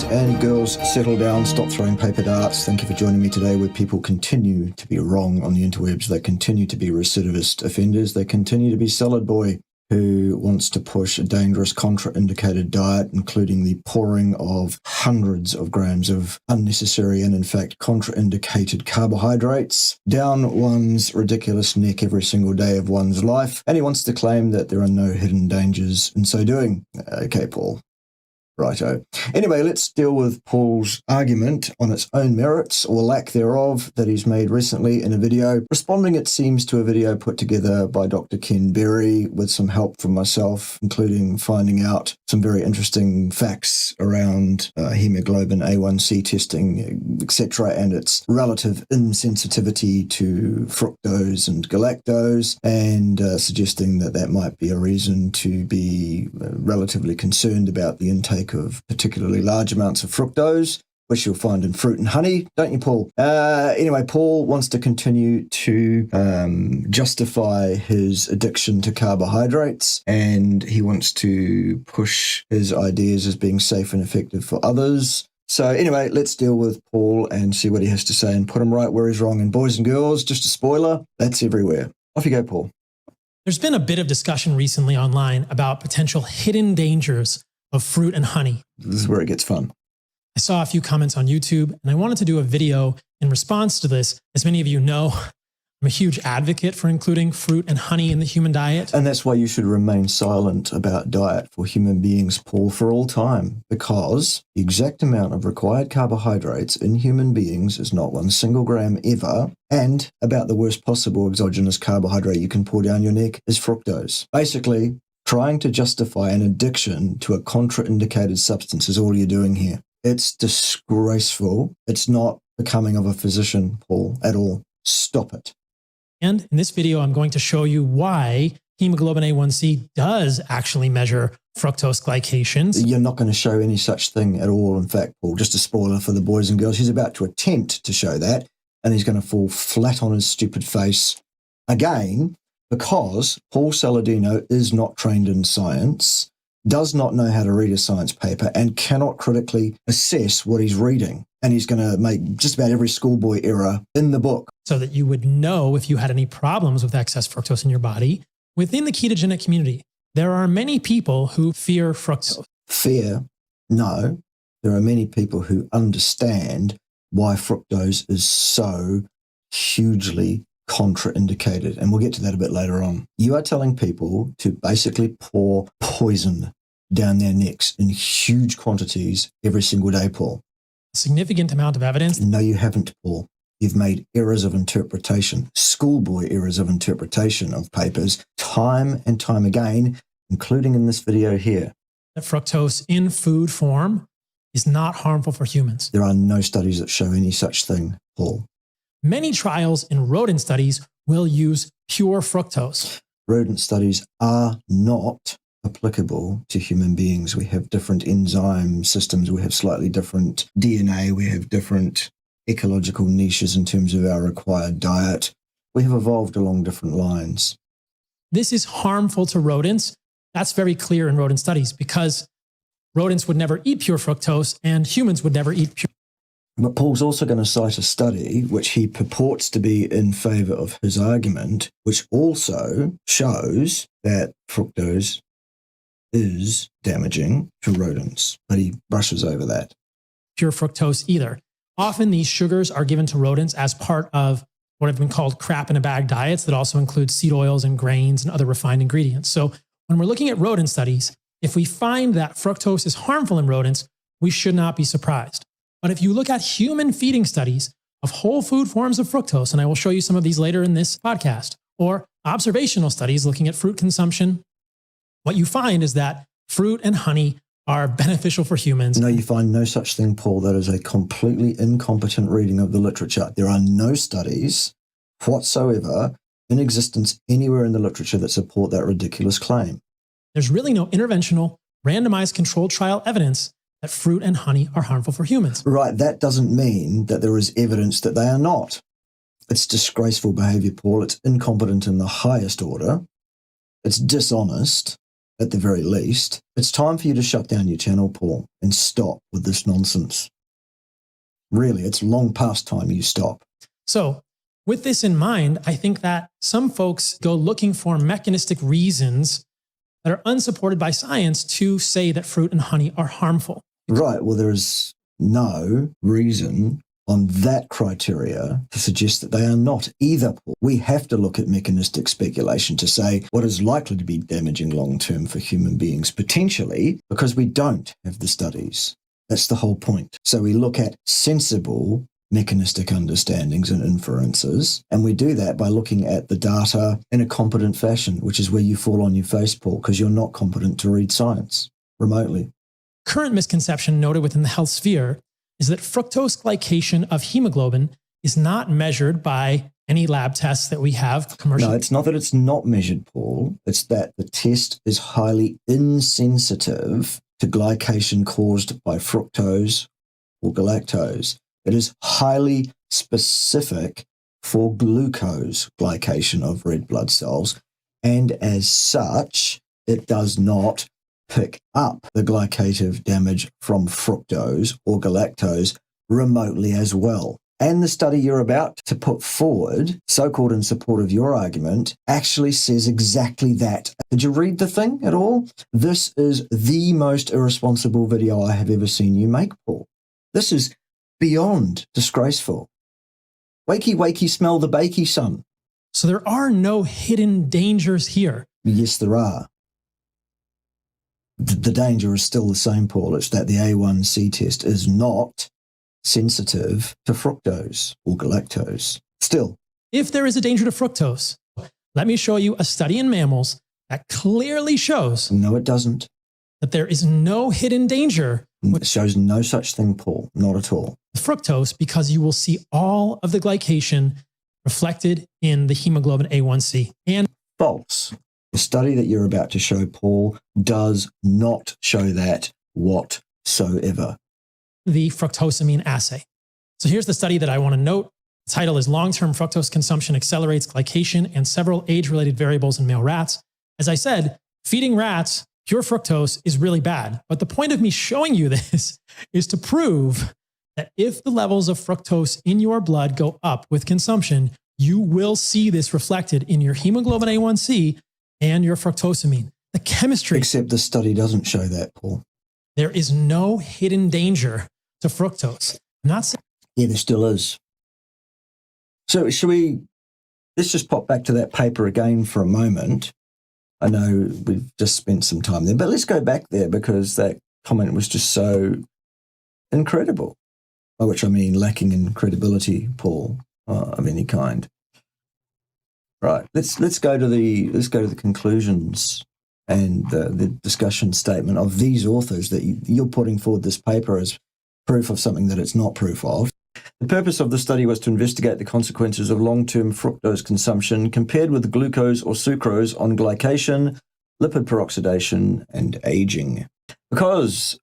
Boys and girls, settle down, stop throwing paper darts. Thank you for joining me today, where people continue to be wrong on the interwebs. They continue to be recidivist offenders. They continue to be salad boy who wants to push a dangerous contraindicated diet, including the pouring of hundreds of grams of unnecessary and, in fact, contraindicated carbohydrates down one's ridiculous neck every single day of one's life. And he wants to claim that there are no hidden dangers in so doing. Okay, Paul. Righto. Anyway, let's deal with Paul's argument on its own merits, or lack thereof, that he's made recently in a video, responding, it seems, to a video put together by Dr. Ken Berry with some help from myself, including finding out some very interesting facts around hemoglobin A1C testing, etc., and its relative insensitivity to fructose and galactose, and suggesting that that might be a reason to be relatively concerned about the intake of particularly large amounts of fructose, which you'll find in fruit and honey, don't you, Paul? Anyway, Paul wants to continue to justify his addiction to carbohydrates, and he wants to push his ideas as being safe and effective for others. So anyway, let's deal with Paul and see what he has to say and put him right where he's wrong. And boys and girls, just a spoiler, that's everywhere. Off you go, Paul. There's been a bit of discussion recently online about potential hidden dangers of fruit and honey. This is where it gets fun. I saw a few comments on YouTube, and I wanted to do a video in response to this. As many of you know, I'm a huge advocate for including fruit and honey in the human diet. And that's why you should remain silent about diet for human beings, Paul, for all time, because the exact amount of required carbohydrates in human beings is not 1 single gram ever, and about the worst possible exogenous carbohydrate you can pour down your neck is fructose. Basically, trying to justify an addiction to a contraindicated substance is all you're doing here. It's disgraceful. It's not becoming of a physician, Paul, at all. Stop it. And in this video, I'm going to show you why hemoglobin A1C does actually measure fructose glycations. You're not going to show any such thing at all. In fact, Paul, just a spoiler for the boys and girls, he's about to attempt to show that, and he's going to fall flat on his stupid face again, because Paul Saladino is not trained in science, does not know how to read a science paper, and cannot critically assess what he's reading. And he's going to make just about every schoolboy error in the book. So that you would know if you had any problems with excess fructose in your body. Within the ketogenic community, there are many people who fear fructose. Fear? No. There are many people who understand why fructose is so hugely contraindicated, and we'll get to that a bit later on. You are telling people to basically pour poison down their necks in huge quantities every single day, Paul. A significant amount of evidence. No, you haven't, Paul. You've made errors of interpretation, schoolboy errors of interpretation of papers, time and time again, including in this video here. That fructose in food form is not harmful for humans. There are no studies that show any such thing, Paul. Many trials in rodent studies will use pure fructose. Rodent studies are not applicable to human beings. We have different enzyme systems. We have slightly different DNA. We have different ecological niches in terms of our required diet. We have evolved along different lines. This is harmful to rodents. That's very clear in rodent studies, because rodents would never eat pure fructose and humans would never eat pure. But Paul's also going to cite a study which he purports to be in favor of his argument, which also shows that fructose is damaging to rodents, but he brushes over that. Pure fructose either. Often these sugars are given to rodents as part of what have been called crap in a bag diets that also include seed oils and grains and other refined ingredients. So when we're looking at rodent studies, if we find that fructose is harmful in rodents, we should not be surprised. But if you look at human feeding studies of whole food forms of fructose, and I will show you some of these later in this podcast, or observational studies looking at fruit consumption, what you find is that fruit and honey are beneficial for humans. No, you find no such thing, Paul. That is a completely incompetent reading of the literature. There are no studies whatsoever in existence anywhere in the literature that support that ridiculous claim. There's really no interventional, randomized controlled trial evidence that fruit and honey are harmful for humans. Right, that doesn't mean that there is evidence that they are not. It's disgraceful behavior, Paul. It's incompetent in the highest order. It's dishonest. at the very least, it's time for you to shut down your channel, Paul, and stop with this nonsense. Really, it's long past time you stop. So with this in mind, I think that some folks go looking for mechanistic reasons that are unsupported by science to say that fruit and honey are harmful. Right. Well, there is no reason on that criteria to suggest that they are not either. We have to look at mechanistic speculation to say what is likely to be damaging long-term for human beings, potentially, because we don't have the studies. That's the whole point. So we look at sensible mechanistic understandings and inferences, and we do that by looking at the data in a competent fashion, which is where you fall on your face, Paul, because you're not competent to read science remotely. Current misconception noted within the health sphere is that fructose glycation of hemoglobin is not measured by any lab tests that we have commercially. No, it's not that it's not measured, Paul. It's that the test is highly insensitive to glycation caused by fructose or galactose. It is highly specific for glucose glycation of red blood cells, and as such, it does not pick up the glycative damage from fructose or galactose remotely as well. And the study you're about to put forward, so-called in support of your argument, actually says exactly that. Did you read the thing at all? This is the most irresponsible video I have ever seen you make, Paul. This is beyond disgraceful. Wakey, wakey, smell the bakey, son. So there are no hidden dangers here. Yes, there are. The danger is still the same, Paul. It's that the A1C test is not sensitive to fructose or galactose. Still. If there is a danger to fructose, let me show you a study in mammals that clearly shows. No, it doesn't. That there is no hidden danger. It shows no such thing, Paul. Not at all. Fructose, because you will see all of the glycation reflected in the hemoglobin A1C. And false. The study that you're about to show, Paul, does not show that whatsoever. The fructosamine assay. So here's the study that I want to note. The title is Long-Term Fructose Consumption Accelerates Glycation and Several Age-Related Variables in Male Rats. As I said, feeding rats pure fructose is really bad. But the point of me showing you this is to prove that if the levels of fructose in your blood go up with consumption, you will see this reflected in your hemoglobin A1C and your fructosamine. The chemistry. Except the study doesn't show that, Paul. There is no hidden danger to fructose. I'm not saying. Yeah, there still is. So let's just pop back to that paper again for a moment. I know we've just spent some time there, but let's go back there because that comment was just so incredible. By which I mean lacking in credibility, Paul, of any kind. Right. Let's go to the conclusions and the discussion statement of these authors that you're putting forward this paper as proof of something that it's not proof of. The purpose of the study was to investigate the consequences of long-term fructose consumption compared with glucose or sucrose on glycation, lipid peroxidation, and aging. Because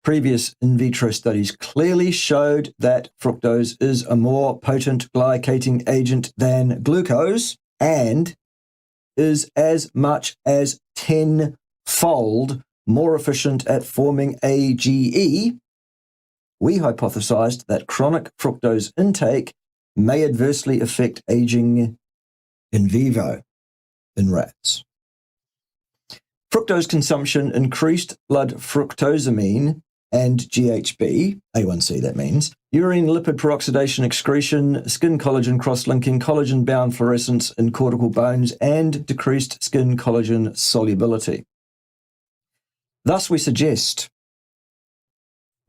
previous in vitro studies clearly showed that fructose is a more potent glycating agent than glucose and is as much as 10-fold more efficient at forming AGE, we hypothesized that chronic fructose intake may adversely affect aging in vivo in rats. Fructose consumption increased blood fructosamine and GHB, A1C that means, urine lipid peroxidation excretion, skin collagen cross-linking, collagen-bound fluorescence in cortical bones, and decreased skin collagen solubility. Thus, we suggest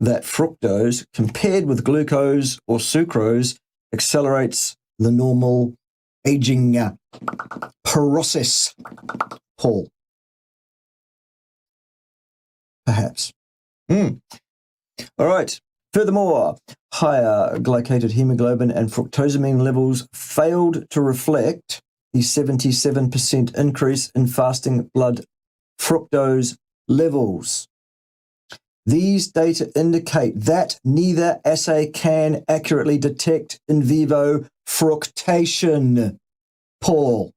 that fructose, compared with glucose or sucrose, accelerates the normal aging process. Paul. Perhaps. All right. Furthermore, higher glycated hemoglobin and fructosamine levels failed to reflect the 77% increase in fasting blood fructose levels. These data indicate that neither assay can accurately detect in vivo fructation. Paul.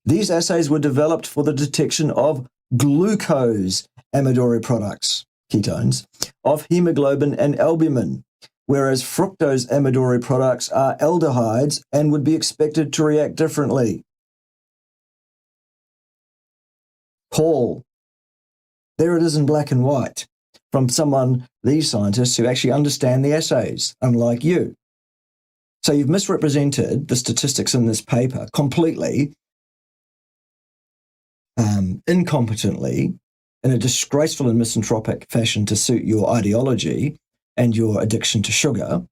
These assays were developed for the detection of glucose amidori products, ketones, of hemoglobin and albumin, whereas fructose amidori products are aldehydes and would be expected to react differently. Paul, there it is in black and white from these scientists who actually understand the assays, unlike you. So you've misrepresented the statistics in this paper completely, incompetently, in a disgraceful and misanthropic fashion to suit your ideology and your addiction to sugar.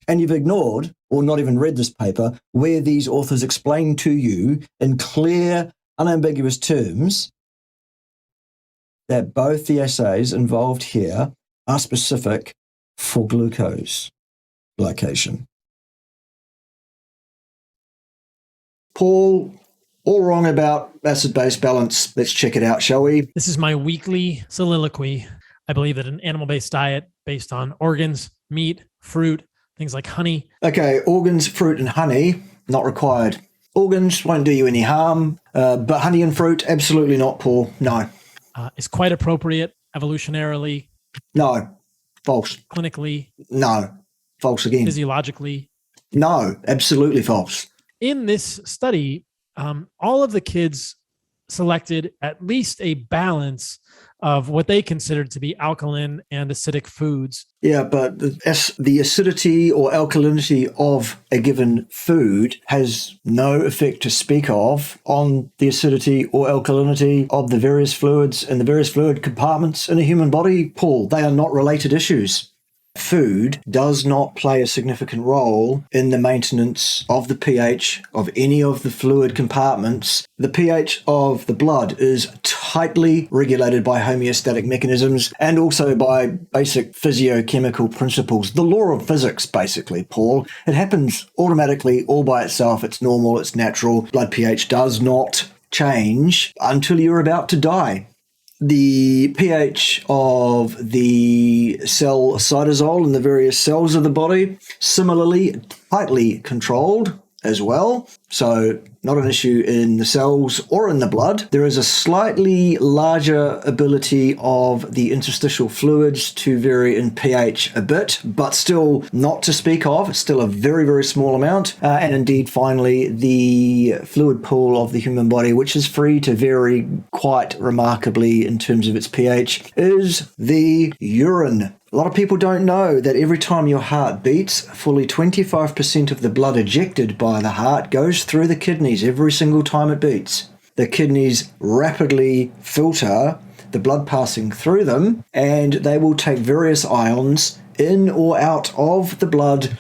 And you've ignored, or not even read this paper, where these authors explain to you in clear, unambiguous terms that both the assays involved here are specific for glucose glycation. Paul, all wrong about acid-base balance. Let's check it out, shall we? This is my weekly soliloquy. I believe that an animal-based diet based on organs, meat, fruit, things like honey. Okay, organs, fruit, and honey, not required. Organs won't do you any harm, but honey and fruit, absolutely not, Paul. No. Is quite appropriate evolutionarily. No. False. Clinically. No. False again. Physiologically. No. Absolutely false. In this study, all of the kids selected at least a balance of what they considered to be alkaline and acidic foods. Yeah, but the acidity or alkalinity of a given food has no effect to speak of on the acidity or alkalinity of the various fluids and the various fluid compartments in a human body, Paul. They are not related issues. Food does not play a significant role in the maintenance of the pH of any of the fluid compartments. The pH of the blood is tightly regulated by homeostatic mechanisms and also by basic physiochemical principles. The law of physics, basically, Paul. It happens automatically, all by itself. It's normal, it's natural. Blood pH does not change until you're about to die. The pH of the cell cytosol in the various cells of the body, similarly tightly controlled as well. So not an issue in the cells or in the blood. There is a slightly larger ability of the interstitial fluids to vary in pH a bit, but still not to speak of. It's still a very, very small amount. And indeed, finally, the fluid pool of the human body, which is free to vary quite remarkably in terms of its pH, is the urine. A lot of people don't know that every time your heart beats, fully 25% of the blood ejected by the heart goes through the kidneys every single time it beats. The kidneys rapidly filter the blood passing through them, and they will take various ions in or out of the blood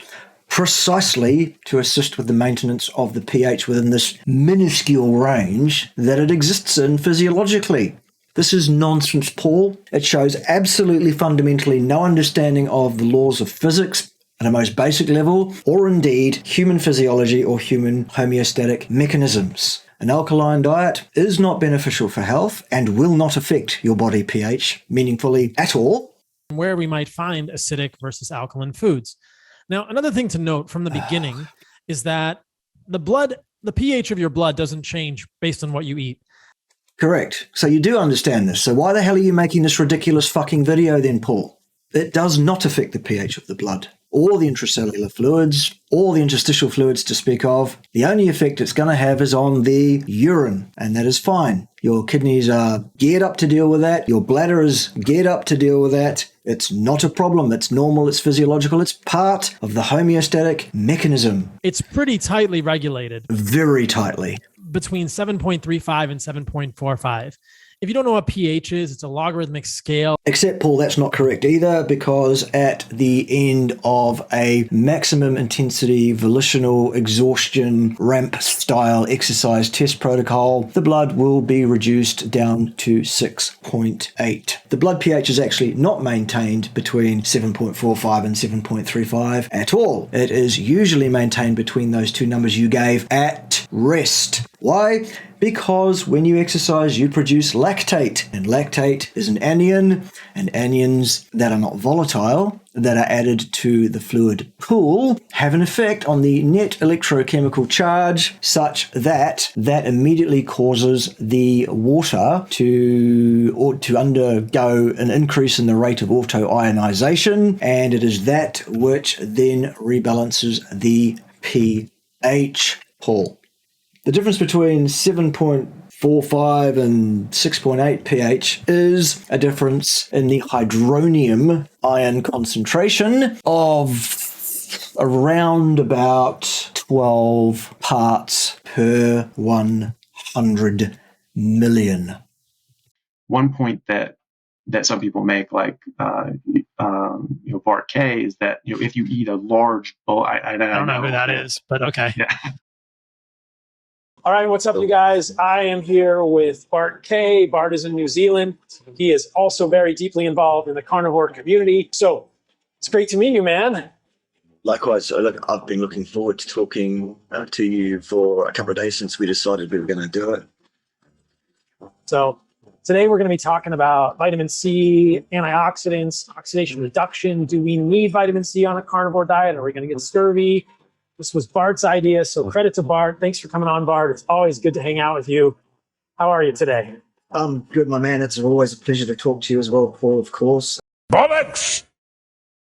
precisely to assist with the maintenance of the pH within this minuscule range that it exists in physiologically. This is nonsense, Paul. It shows absolutely fundamentally no understanding of the laws of physics at a most basic level, or indeed human physiology or human homeostatic mechanisms. An alkaline diet is not beneficial for health and will not affect your body pH meaningfully at all. Where we might find acidic versus alkaline foods. Now, another thing to note from the beginning is that the pH of your blood doesn't change based on what you eat. Correct. So you do understand this. So why the hell are you making this ridiculous fucking video then, Paul? It does not affect the pH of the blood, or the intracellular fluids, or the interstitial fluids to speak of. The only effect it's going to have is on the urine, and that is fine. Your kidneys are geared up to deal with that. Your bladder is geared up to deal with that. It's not a problem. It's normal. It's physiological. It's part of the homeostatic mechanism. It's pretty tightly regulated. Very tightly. Between 7.35 and 7.45. If you don't know what pH is, it's a logarithmic scale. Except, Paul, that's not correct either, because at the end of a maximum intensity volitional exhaustion ramp style exercise test protocol, the blood will be reduced down to 6.8. The blood pH is actually not maintained between 7.45 and 7.35 at all. It is usually maintained between those two numbers you gave at rest. Why? Because when you exercise, you produce lactate, and lactate is an anion, and anions that are not volatile, that are added to the fluid pool, have an effect on the net electrochemical charge such that that immediately causes the water to undergo an increase in the rate of autoionization, and it is that which then rebalances the pH, Paul. The difference between 7.45 and 6.8 pH is a difference in the hydronium ion concentration of around about 12 parts per 100 million. One point that some people make, like Bart K, is that if you eat a large bowl, I don't know who that is, but okay. Yeah. All right, what's up, you guys? I am here with Bart K. Bart is in New Zealand. He is also very deeply involved in the carnivore community. So it's great to meet you, man. Likewise, look, I've been looking forward to talking to you for a couple of days since we decided we were going to do it. So today we're going to be talking about vitamin C, antioxidants, oxidation reduction. Do we need vitamin C on a carnivore diet? Are we going to get scurvy? This was Bart's idea, so credit to Bart. Thanks for coming on, Bart. It's always good to hang out with you. How are you today? I'm good, my man. It's always a pleasure to talk to you as well, Paul, of course. Bollocks!